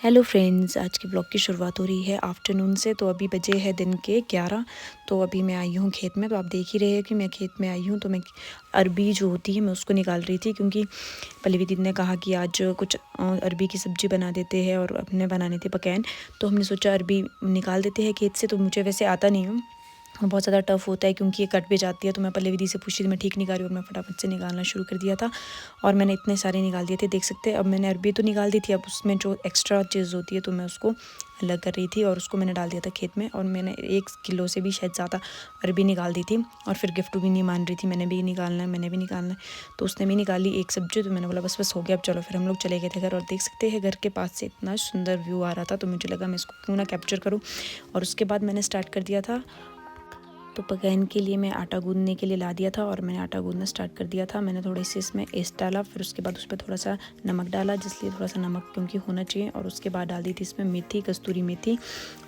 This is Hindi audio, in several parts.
हेलो फ्रेंड्स, आज की ब्लॉग की शुरुआत हो रही है आफ्टरनून से। तो अभी बजे है दिन के 11। तो अभी मैं आई हूँ खेत में। तो आप देख ही रहे हैं कि मैं खेत में आई हूँ। तो मैं अरबी जो होती है मैं उसको निकाल रही थी, क्योंकि पल्लवी दीदी ने कहा कि आज कुछ अरबी की सब्ज़ी बना देते हैं और अपने बनाने थे पकैन। तो हमने सोचा अरबी निकाल देते हैं खेत से। तो मुझे वैसे आता नहीं है, बहुत ज़्यादा टफ़ होता है क्योंकि ये कट भी जाती है। तो मैं पल्लवी दी से पूछी थी मैं ठीक निकाल रही हूँ, और मैं फटाफट से निकालना शुरू कर दिया था और मैंने इतने सारे निकाल दिए थे, देख सकते हैं। अब मैंने अरबी तो निकाल दी थी, अब उसमें जो एक्स्ट्रा चीज़ होती है तो मैं उसको अलग कर रही थी और उसको मैंने डाल दिया था खेत में। और मैंने 1 किलो से भी शायद ज़्यादा अरबी निकाल दी थी। और फिर गिफ्ट भी नहीं मान रही थी, मैंने भी निकालना है, मैंने भी निकालना है। तो उसने भी निकाली एक सब्जी। तो मैंने बोला बस बस हो गया, अब चलो। फिर हम लोग चले गए थे घर। और देख सकते हैं घर के पास से इतना सुंदर व्यू आ रहा था, तो मुझे लगा मैं इसको क्यों ना कैप्चर करूँ। और उसके बाद मैंने स्टार्ट कर दिया था। तो पकैन के लिए मैं आटा गूँदने के लिए ला दिया था और मैंने आटा गूँदना स्टार्ट कर दिया था। मैंने थोड़ी सी इसमें ईस्ट डाला, फिर उसके बाद उस पर थोड़ा सा नमक डाला, जिसलिए थोड़ा सा नमक क्योंकि होना चाहिए। और उसके बाद डाल दी थी इसमें मेथी, कस्तूरी मेथी।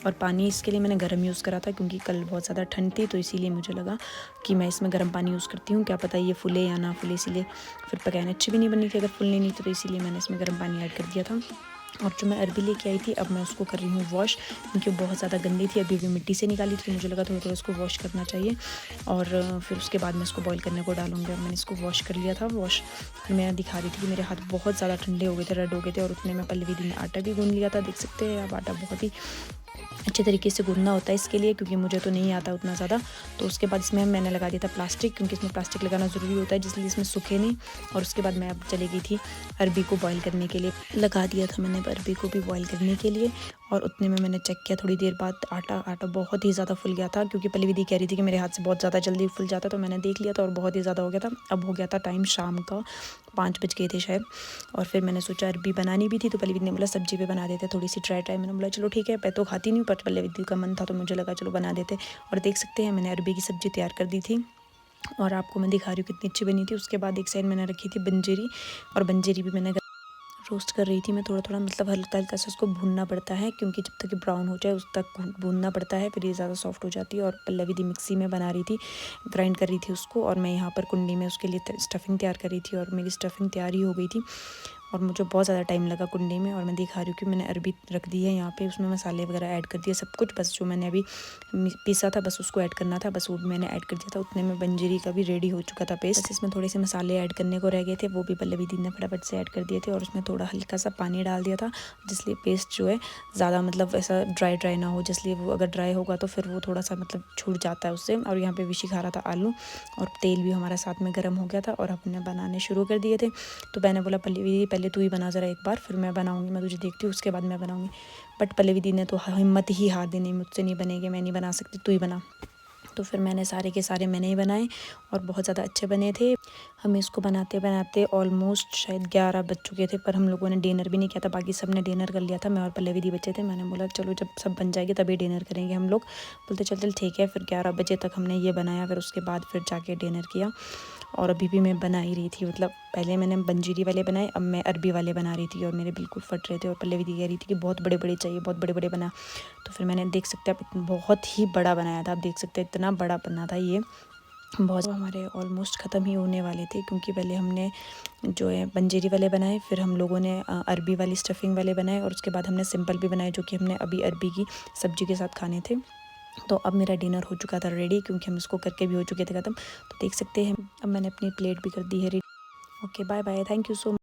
और पानी इसके लिए मैंने गर्म यूज़ करा था, क्योंकि कल बहुत ज़्यादा ठंड थी। तो इसीलिए मुझे लगा कि मैं इसमें गर्म पानी यूज़ करती हूँ, क्या पता ये फूले या ना फूले। इसीलिए फिर पकैन अच्छी भी नहीं बनी थी अगर फूलनी नहीं थी। तो इसीलिए मैंने इसमें गर्म पानी ऐड कर दिया था। और जो मैं अरबी लेके आई थी, अब मैं उसको कर रही हूँ वॉश, क्योंकि वो बहुत ज़्यादा गंदी थी। अभी भी मिट्टी से निकाली थी, तो मुझे लगा थोड़ा थोड़ा इसको वॉश करना चाहिए। और फिर उसके बाद मैं इसको बॉईल करने को डालूंगी। और मैंने इसको वॉश कर लिया था। वॉश फिर मैं दिखा रही थी कि मेरे हाथ बहुत ज़्यादा ठंडे हो गए थे, रेड हो गए थे। और उतने में पल्लवी दी ने आटा भी गूँध लिया था, देख सकते हैं। अब आटा बहुत ही अच्छे तरीके से गूँथना होता है इसके लिए, क्योंकि मुझे तो नहीं आता उतना ज़्यादा। तो उसके बाद इसमें मैंने लगा दिया था प्लास्टिक, क्योंकि इसमें प्लास्टिक लगाना ज़रूरी होता है, जिसलिए इसमें सूखे नहीं। और उसके बाद मैं अब चली गई थी अरबी को बॉईल करने के लिए। लगा दिया था मैंने अरबी को भी बॉईल करने के लिए। और उतने में मैंने चेक किया थोड़ी देर बाद, आटा बहुत ही ज़्यादा फुल गया था, क्योंकि पल्लवी दी कह रही थी कि मेरे हाथ से बहुत ज़्यादा जल्दी फुल जाता। तो मैंने देख लिया था और बहुत ही ज़्यादा हो गया था। अब हो गया था टाइम शाम का, 5 बज गए थे शायद। और फिर मैंने सोचा अरबी बनानी भी थी, तो पल्लवी ने बोला सब्जी पे बना देते थोड़ी सी ट्राई। मैंने बोला चलो ठीक है, मैं तो खाती नहीं हूँ, पर पल्लवी दी का मन था तो मुझे लगा चलो बना देते। और देख सकते हैं मैंने अरबी की सब्ज़ी तैयार कर दी थी और आपको मैं दिखा रही हूँ कितनी अच्छी बनी थी। उसके बाद एक साइड मैंने रखी थी बंजेरी, और बंजेरी भी मैंने रोस्ट कर रही थी मैं थोड़ा थोड़ा, मतलब हल्का हल्का सा उसको भूनना पड़ता है, क्योंकि जब तक ये ब्राउन हो जाए उस तक भूनना पड़ता है, फिर ये ज़्यादा सॉफ्ट हो जाती है। और पल्लवी दी मिक्सी में बना रही थी, ग्राइंड कर रही थी उसको। और मैं यहाँ पर कुंडी में उसके लिए स्टफिंग तैयार कर रही थी, और मेरी स्टफिंग तैयार ही हो गई थी। और मुझे बहुत ज़्यादा टाइम लगा कुंडी में। और मैं दिखा रही हूँ कि मैंने अरबी रख दी है यहाँ पे, उसमें मसाले वगैरह ऐड कर दिए सब कुछ। बस जो मैंने अभी पीसा था बस उसको ऐड करना था, बस वो भी मैंने ऐड कर दिया था। उतने में बंजीरी का भी रेडी हो चुका था पेस्ट। बस इसमें थोड़े से मसाले ऐड करने को रह गए थे, वो भी पल्लवी दी ने फटाफट से ऐड कर दिए थे। और उसमें थोड़ा हल्का सा पानी डाल दिया था, जिसलिए पेस्ट जो है ज़्यादा मतलब ऐसा ड्राई ना हो, जिसलिए वो अगर ड्राई होगा तो फिर वो थोड़ा सा मतलब छूट जाता है उससे। और यहाँ पे विशी खा रहा था आलू, और तेल भी हमारा साथ में गर्म हो गया था और हमने बनाने शुरू कर दिए थे। तो मैंने बोला पल्लवी पहले तू ही बना ज़रा एक बार, फिर मैं बनाऊँगी, मैं तुझे देखती हूँ उसके बाद मैं बनाऊँगी। बट पल्लवी दी ने तो हिम्मत ही हार दी, नहीं मुझसे नहीं बनेगी, मैं नहीं बना सकती, तू ही बना। तो फिर मैंने सारे के सारे मैंने ही बनाए और बहुत ज़्यादा अच्छे बने थे। हमें इसको बनाते बनाते ऑलमोस्ट शायद 11 बज चुके थे, पर हम लोगों ने डिनर भी नहीं किया था। बाकी सब ने डिनर कर लिया था, मैं और पल्लवी दी बच्चे थे। मैंने बोला चलो जब सब बन जाएगी तभी डिनर करेंगे हम लोग। बोलते चल चल ठीक है। फिर 11 बजे तक हमने ये बनाया, फिर उसके बाद फिर जाके डिनर किया। और अभी भी मैं बना ही रही थी, मतलब पहले मैंने बंजीरी वाले बनाए, अब मैं अरबी वाले बना रही थी, और मेरे बिल्कुल फट रहे थे। और पल्लवी दी कह रही थी कि बहुत बड़े बड़े चाहिए, बहुत बड़े बड़े बना। तो फिर मैंने देख सकते हैं आप बहुत ही बड़ा बनाया था, आप देख सकते हैं इतना बड़ा बना था ये। बहुत हमारे ऑलमोस्ट ख़त्म ही होने वाले थे, क्योंकि पहले हमने जो है बंजेरी वाले बनाए, फिर हम लोगों ने अरबी वाली स्टफिंग वाले बनाए, और उसके बाद हमने सिंपल भी बनाए, जो कि हमने अभी अरबी की सब्ज़ी के साथ खाने थे। तो अब मेरा डिनर हो चुका था रेडी, क्योंकि हम इसको करके भी हो चुके थे ख़त्म। तो देख सकते हैं अब मैंने अपनी प्लेट भी कर दी है ready. Okay bye bye, thank you so much.